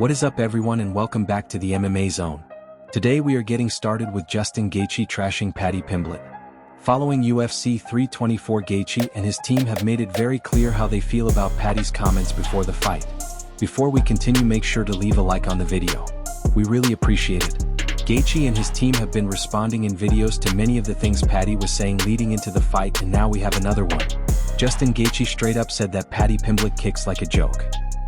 What is up everyone and welcome back to the MMA Zone. Today we are getting started with Justin Gaethje trashing Paddy Pimblett. Following UFC 324, Gaethje and his team have made it very clear how they feel about Paddy's comments before the fight. Before we continue, make sure to leave a like on the video. We really appreciate it. Gaethje and his team have been responding in videos to many of the things Paddy was saying leading into the fight, and now we have another one. Justin Gaethje straight up said that Paddy Pimblett kicks like a joke.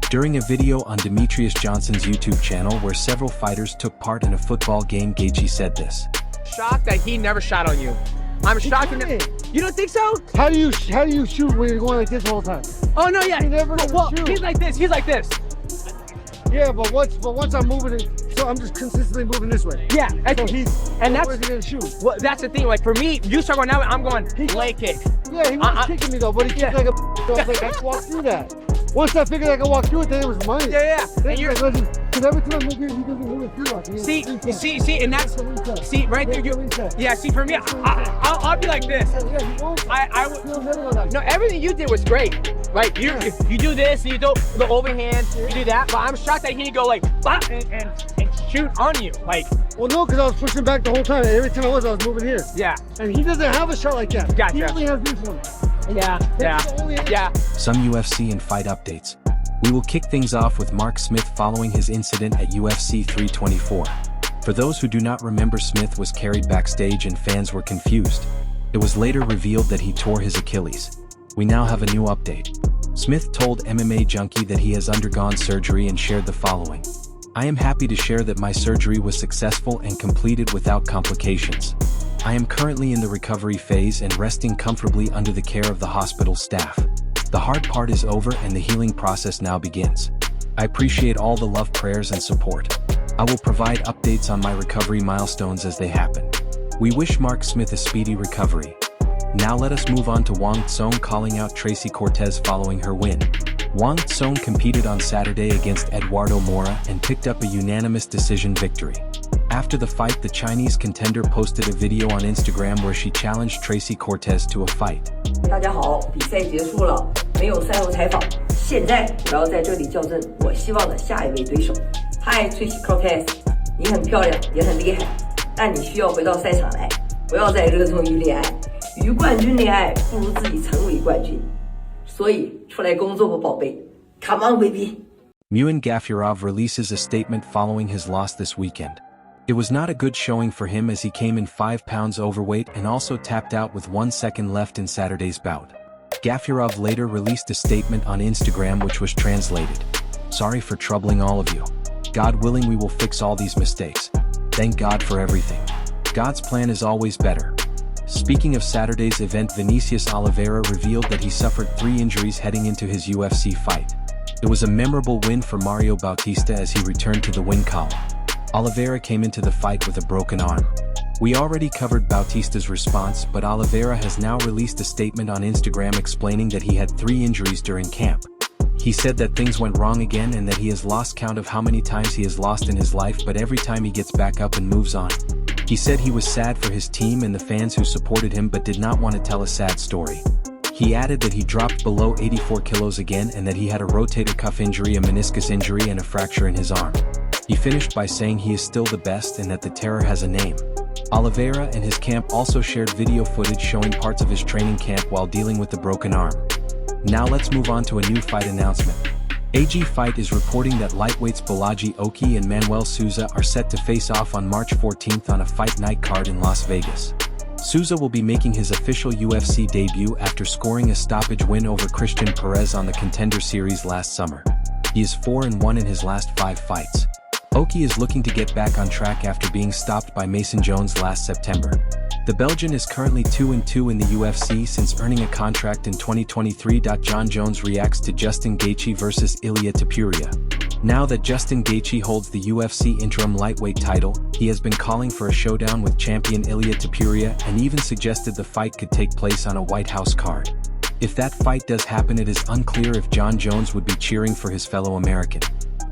During a video on Demetrius Johnson's YouTube channel where several fighters took part in a football game, Gaethje said this. Shocked that he never shot on you. I'm shocked. You don't think so? How do you shoot when you're going like this the whole time? Oh no, yeah. You never shoot. He's like this. He's like this. Yeah, but once I'm moving it, so I'm just consistently moving this way. Yeah, so that's he gonna shoot. Well, that's the thing. Like for me, you start going now, I'm going leg kick. Yeah, he was kicking me though, but he kicked like a. So I was like, I can walk through that. Once I figured I could walk through it, then it was mine. Yeah. And you're because every time I move here, he doesn't move it through us. See, and that's right there. Yeah, see, for me, I'll be like this. I would. No, everything you did was great. Right, you do this, you do the overhand, you do that. But I'm shocked that he didn't go like and shoot on you. Like, well, no, because I was pushing back the whole time. Every time I was moving here. Yeah. And he doesn't have a shot like that. Gotcha. He only has this one. Yeah. Some UFC and fight updates. We will kick things off with Mark Smith following his incident at UFC 324. For those who do not remember, Smith was carried backstage and fans were confused. It was later revealed that he tore his Achilles. We now have a new update. Smith told MMA Junkie that he has undergone surgery and shared the following. I am happy to share that my surgery was successful and completed without complications. I am currently in the recovery phase and resting comfortably under the care of the hospital staff. The hard part is over and the healing process now begins. I appreciate all the love, prayers, and support. I will provide updates on my recovery milestones as they happen. We wish Mark Smith a speedy recovery. Now let us move on to Wang Tsong calling out Tracy Cortez following her win. Wang Tsong competed on Saturday against Eduardo Mora and picked up a unanimous decision victory. After the fight, the Chinese contender posted a video on Instagram where she challenged Tracy Cortez to a fight. 大家好，比赛结束了，没有赛后采访。现在我要在这里校正我希望的下一位对手。Hi Tracy Cortez， 你很漂亮，也很厉害，但你需要回到赛场来，不要再热衷于恋爱。与冠军恋爱，不如自己成为冠军。所以出来工作吧，宝贝。Come on, baby. Muin Gafurov releases a statement following his loss this weekend. It was not a good showing for him as he came in 5 pounds overweight and also tapped out with 1 second left in Saturday's bout. Gafurov later released a statement on Instagram which was translated. Sorry for troubling all of you. God willing, we will fix all these mistakes. Thank God for everything. God's plan is always better. Speaking of Saturday's event, Vinicius Oliveira revealed that he suffered 3 injuries heading into his UFC fight. It was a memorable win for Mario Bautista as he returned to the win column. Oliveira came into the fight with a broken arm. We already covered Bautista's response, but Oliveira has now released a statement on Instagram explaining that he had 3 injuries during camp. He said that things went wrong again and that he has lost count of how many times he has lost in his life, but every time he gets back up and moves on. He said he was sad for his team and the fans who supported him but did not want to tell a sad story. He added that he dropped below 84 kilos again and that he had a rotator cuff injury, a meniscus injury, and a fracture in his arm. He finished by saying he is still the best and that the terror has a name. Oliveira and his camp also shared video footage showing parts of his training camp while dealing with the broken arm. Now let's move on to a new fight announcement. AG Fight is reporting that lightweights Balaji Oki and Manuel Souza are set to face off on March 14th on a fight night card in Las Vegas. Souza will be making his official UFC debut after scoring a stoppage win over Christian Perez on the Contender Series last summer. He is 4-1 in his last 5 fights. Oki is looking to get back on track after being stopped by Mason Jones last September. The Belgian is currently 2-2 in the UFC since earning a contract in 2023. John Jones reacts to Justin Gaethje vs Ilia Topuria. Now that Justin Gaethje holds the UFC interim lightweight title, he has been calling for a showdown with champion Ilia Topuria and even suggested the fight could take place on a White House card. If that fight does happen, it is unclear if John Jones would be cheering for his fellow American.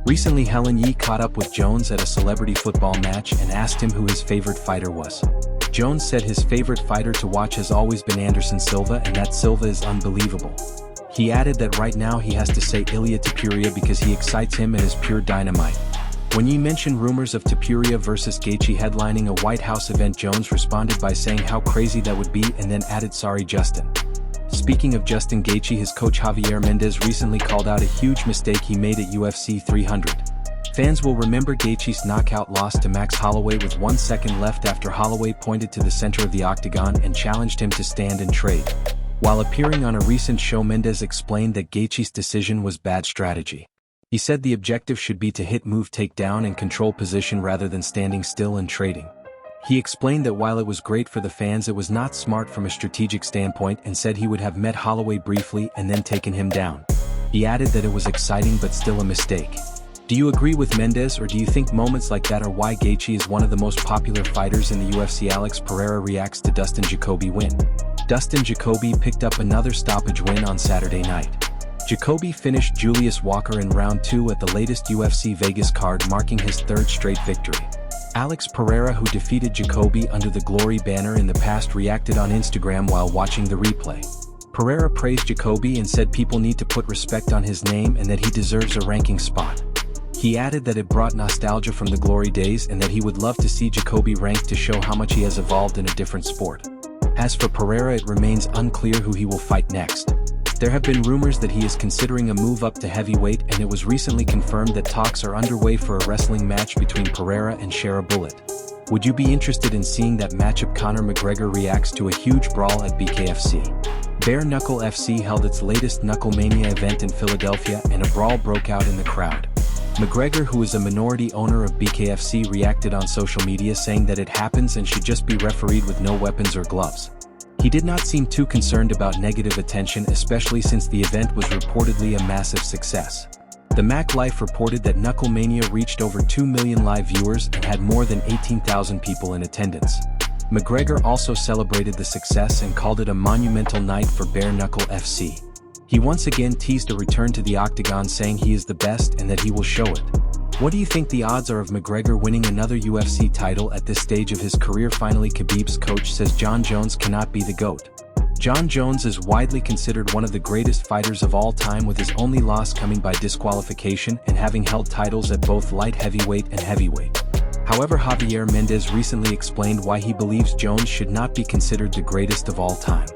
Recently, Helen Yee caught up with Jones at a celebrity football match and asked him who his favorite fighter was. Jones said his favorite fighter to watch has always been Anderson Silva and that Silva is unbelievable. He added that right now he has to say Ilia Topuria because he excites him and is pure dynamite. When Yi mentioned rumors of Topuria versus Gaethje headlining a White House event, Jones responded by saying how crazy that would be and then added, "Sorry, Justin." Speaking of Justin Gaethje, his coach Javier Mendez recently called out a huge mistake he made at UFC 300. Fans will remember Gaethje's knockout loss to Max Holloway with 1 second left after Holloway pointed to the center of the octagon and challenged him to stand and trade. While appearing on a recent show, Mendez explained that Gaethje's decision was bad strategy. He said the objective should be to hit, move, take down and control position rather than standing still and trading. He explained that while it was great for the fans, it was not smart from a strategic standpoint, and said he would have met Holloway briefly and then taken him down. He added that it was exciting but still a mistake. Do you agree with Mendez, or do you think moments like that are why Gaethje is one of the most popular fighters in the UFC? Alex Pereira reacts to Dustin Jacoby win. Dustin Jacoby picked up another stoppage win on Saturday night. Jacoby finished Julius Walker in round 2 at the latest UFC Vegas card, marking his 3rd straight victory. Alex Pereira, who defeated Jacoby under the Glory banner in the past, reacted on Instagram while watching the replay. Pereira praised Jacoby and said people need to put respect on his name and that he deserves a ranking spot. He added that it brought nostalgia from the Glory days and that he would love to see Jacoby ranked to show how much he has evolved in a different sport. As for Pereira, it remains unclear who he will fight next. There have been rumors that he is considering a move up to heavyweight, and it was recently confirmed that talks are underway for a wrestling match between Pereira and Shara Bullet. Would you be interested in seeing that matchup? Conor McGregor reacts to a huge brawl at BKFC. Bare Knuckle FC held its latest Knucklemania event in Philadelphia, and a brawl broke out in the crowd. McGregor, who is a minority owner of BKFC, reacted on social media saying that it happens and should just be refereed with no weapons or gloves. He did not seem too concerned about negative attention, especially since the event was reportedly a massive success. The Mac Life reported that Knucklemania reached over 2 million live viewers and had more than 18,000 people in attendance. McGregor also celebrated the success and called it a monumental night for Bare Knuckle FC. He once again teased a return to the octagon, saying he is the best and that he will show it. What do you think the odds are of McGregor winning another UFC title at this stage of his career? Finally, Khabib's coach says Jon Jones cannot be the GOAT. Jon Jones is widely considered one of the greatest fighters of all time, with his only loss coming by disqualification and having held titles at both light heavyweight and heavyweight. However, Javier Mendez recently explained why he believes Jones should not be considered the greatest of all time.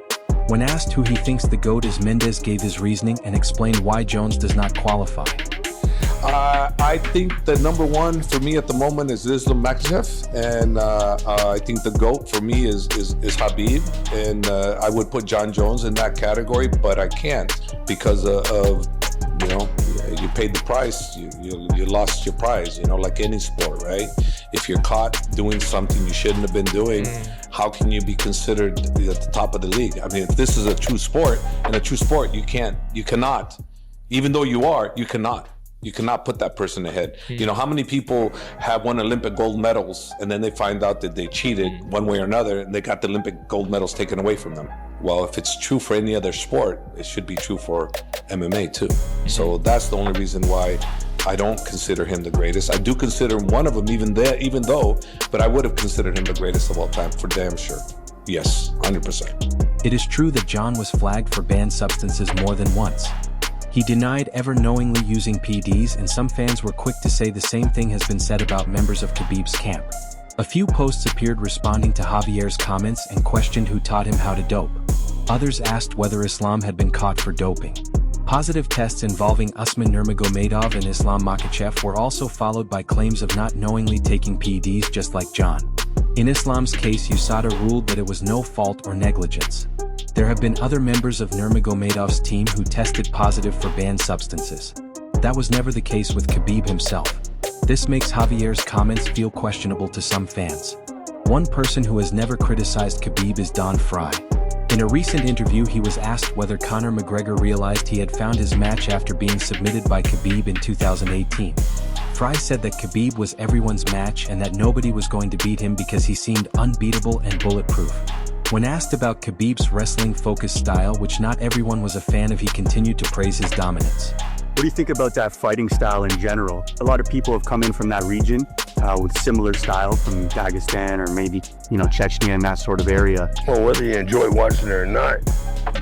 When asked who he thinks the GOAT is, Mendez gave his reasoning and explained why Jones does not qualify. I think the number one for me at the moment is Islam Makhachev, and I think the GOAT for me is Khabib, and I would put Jon Jones in that category, but I can't because of you paid the price, you lost your prize, like any sport, right? If you're caught doing something you shouldn't have been doing, how can you be considered at the top of the league? I mean, if this is a true sport, in a true sport, you cannot, even though you cannot put that person ahead. How many people have won Olympic gold medals and then they find out that they cheated one way or another and they got the Olympic gold medals taken away from them? Well, if it's true for any other sport, it should be true for MMA too. So that's the only reason why I don't consider him the greatest. I do consider one of them even though, but I would have considered him the greatest of all time for damn sure. Yes, 100%. It is true that Jon was flagged for banned substances more than once. He denied ever knowingly using PEDs, and some fans were quick to say the same thing has been said about members of Khabib's camp. A few posts appeared responding to Javier's comments and questioned who taught him how to dope. Others asked whether Islam had been caught for doping. Positive tests involving Usman Nurmagomedov and Islam Makhachev were also followed by claims of not knowingly taking PEDs, just like Jon. In Islam's case, USADA ruled that it was no fault or negligence. There have been other members of Nurmagomedov's team who tested positive for banned substances. That was never the case with Khabib himself. This makes Javier's comments feel questionable to some fans. One person who has never criticized Khabib is Don Fry. In a recent interview, he was asked whether Conor McGregor realized he had found his match after being submitted by Khabib in 2018. Fry said that Khabib was everyone's match and that nobody was going to beat him because he seemed unbeatable and bulletproof. When asked about Khabib's wrestling-focused style, which not everyone was a fan of, he continued to praise his dominance. What do you think about that fighting style in general? A lot of people have come in from that region with similar style from Dagestan or maybe, Chechnya and that sort of area. Well, whether you enjoy watching it or not,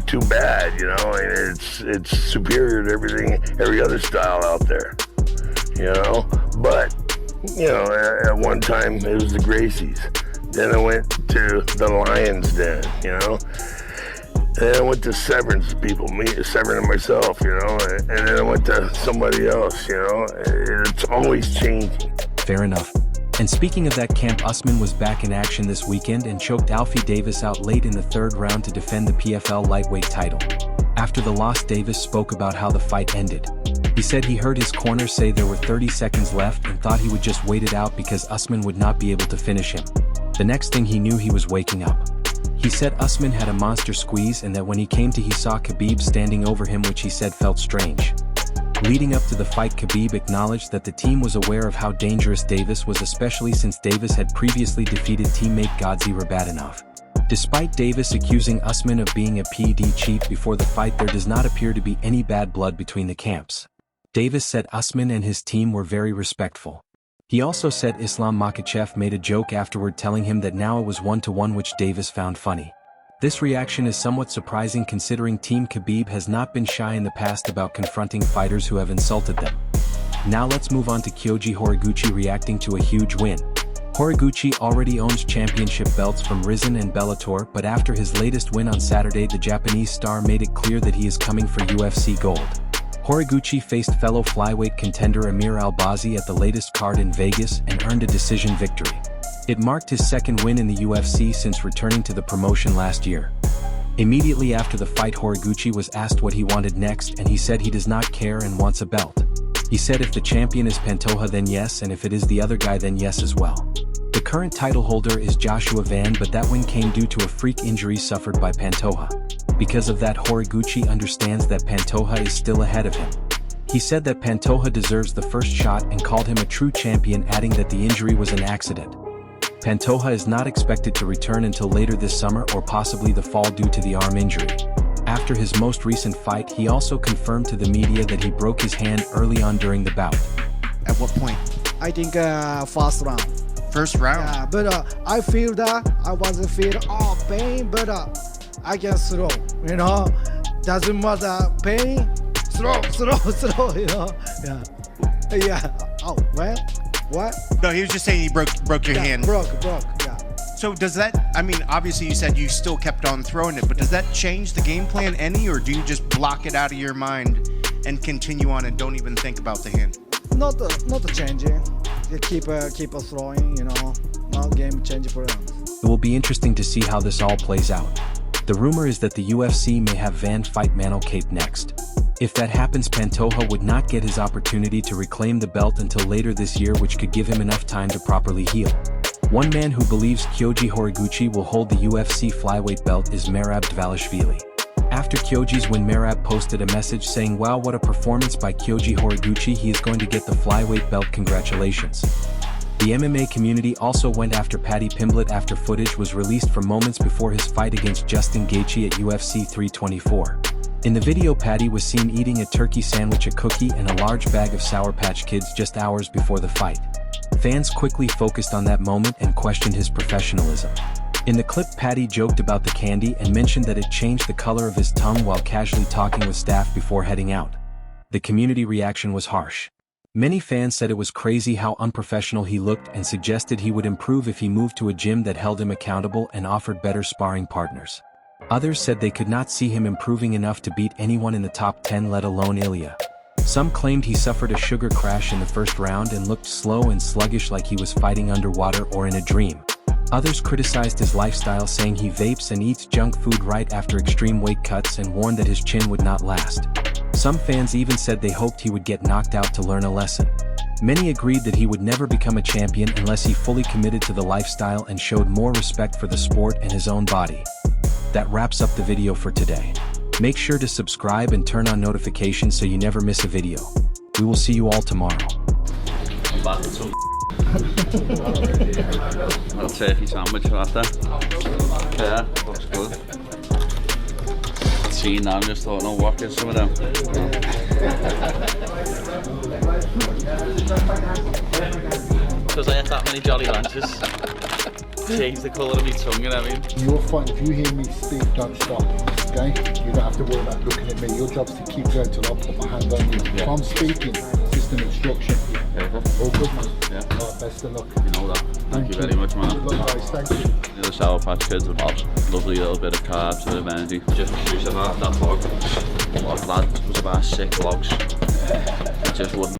too bad, it's superior to every other style out there, but you know, at one time it was the Gracies. Then I went to the Lions Den, you know. And then I went to Severn's people, Severn and myself, you know. And then I went to somebody else, you know. It's always changing. Fair enough. And speaking of that camp, Usman was back in action this weekend and choked Alfie Davis out late in the third round to defend the PFL lightweight title. After the loss, Davis spoke about how the fight ended. He said he heard his corner say there were 30 seconds left and thought he would just wait it out because Usman would not be able to finish him. The next thing he knew, he was waking up. He said Usman had a monster squeeze and that when he came to, he saw Khabib standing over him, which he said felt strange. Leading up to the fight, Khabib acknowledged that the team was aware of how dangerous Davis was, especially since Davis had previously defeated teammate Godzi Rabadanov. Despite Davis accusing Usman of being a PED cheat before the fight, there does not appear to be any bad blood between the camps. Davis said Usman and his team were very respectful. He also said Islam Makhachev made a joke afterward telling him that now it was 1-1, which Davis found funny. This reaction is somewhat surprising considering Team Khabib has not been shy in the past about confronting fighters who have insulted them. Now let's move on to Kyoji Horiguchi reacting to a huge win. Horiguchi already owns championship belts from Rizin and Bellator, but after his latest win on Saturday, the Japanese star made it clear that he is coming for UFC gold. Horiguchi faced fellow flyweight contender Amir Albazi at the latest card in Vegas and earned a decision victory. It marked his second win in the UFC since returning to the promotion last year. Immediately after the fight, Horiguchi was asked what he wanted next, and he said he does not care and wants a belt. He said if the champion is Pantoja, then yes, and if it is the other guy, then yes as well. The current title holder is Joshua Van, but that win came due to a freak injury suffered by Pantoja. Because of that, Horiguchi understands that Pantoja is still ahead of him. He said that Pantoja deserves the first shot and called him a true champion, adding that the injury was an accident. Pantoja is not expected to return until later this summer or possibly the fall due to the arm injury. After his most recent fight, he also confirmed to the media that he broke his hand early on during the bout. At what point? I think first round. First round? Yeah, but I feel that I wasn't feel pain, but I can throw, you know. Doesn't matter pain, throw, you know. Yeah. Oh, what? No, he was just saying he broke your hand. Broke, yeah. So does that, I mean, obviously you said you still kept on throwing it, but does that change the game plan any, or do you just block it out of your mind and continue on and don't even think about the hand? Not changing. You keep throwing, you know, not game changing for them. It will be interesting to see how this all plays out. The rumor is that the UFC may have Van fight Manel Kape next. If that happens, Pantoja would not get his opportunity to reclaim the belt until later this year, which could give him enough time to properly heal. One man who believes Kyoji Horiguchi will hold the UFC flyweight belt is Merab Dvalishvili. After Kyoji's win, Merab posted a message saying, "Wow, what a performance by Kyoji Horiguchi, he is going to get the flyweight belt, congratulations." The MMA community also went after Paddy Pimblett after footage was released from moments before his fight against Justin Gaethje at UFC 324. In the video, Paddy was seen eating a turkey sandwich, a cookie, and a large bag of Sour Patch Kids just hours before the fight. Fans quickly focused on that moment and questioned his professionalism. In the clip, Paddy joked about the candy and mentioned that it changed the color of his tongue while casually talking with staff before heading out. The community reaction was harsh. Many fans said it was crazy how unprofessional he looked and suggested he would improve if he moved to a gym that held him accountable and offered better sparring partners. Others said they could not see him improving enough to beat anyone in the top 10, let alone Ilya. Some claimed he suffered a sugar crash in the first round and looked slow and sluggish, like he was fighting underwater or in a dream. Others criticized his lifestyle, saying he vapes and eats junk food right after extreme weight cuts, and warned that his chin would not last. Some fans even said they hoped he would get knocked out to learn a lesson. Many agreed that he would never become a champion unless he fully committed to the lifestyle and showed more respect for the sport and his own body. That wraps up the video for today. Make sure to subscribe and turn on notifications so you never miss a video. We will see you all tomorrow. A turkey sandwich for after. Yeah, looks good. See now, I'm just thought, no, what is some of them? Because I had that many Jolly Ranchers. Change the colour of my tongue and everything. You're fine. If you hear me speak, don't stop. Okay? You don't have to worry about looking at me. Your job's to keep going till I put my hand on you. Yeah. If I'm speaking, just an instruction. Perfect. All good, man. Yeah. All right, best of luck. You know that. Thank you very much, man. Good luck, guys. Thank you. The Sour Patch Kids with pops. Lovely little bit of carbs, a bit of energy. Just shooting that vlog. What lad was about 6 vlogs. It just wouldn't.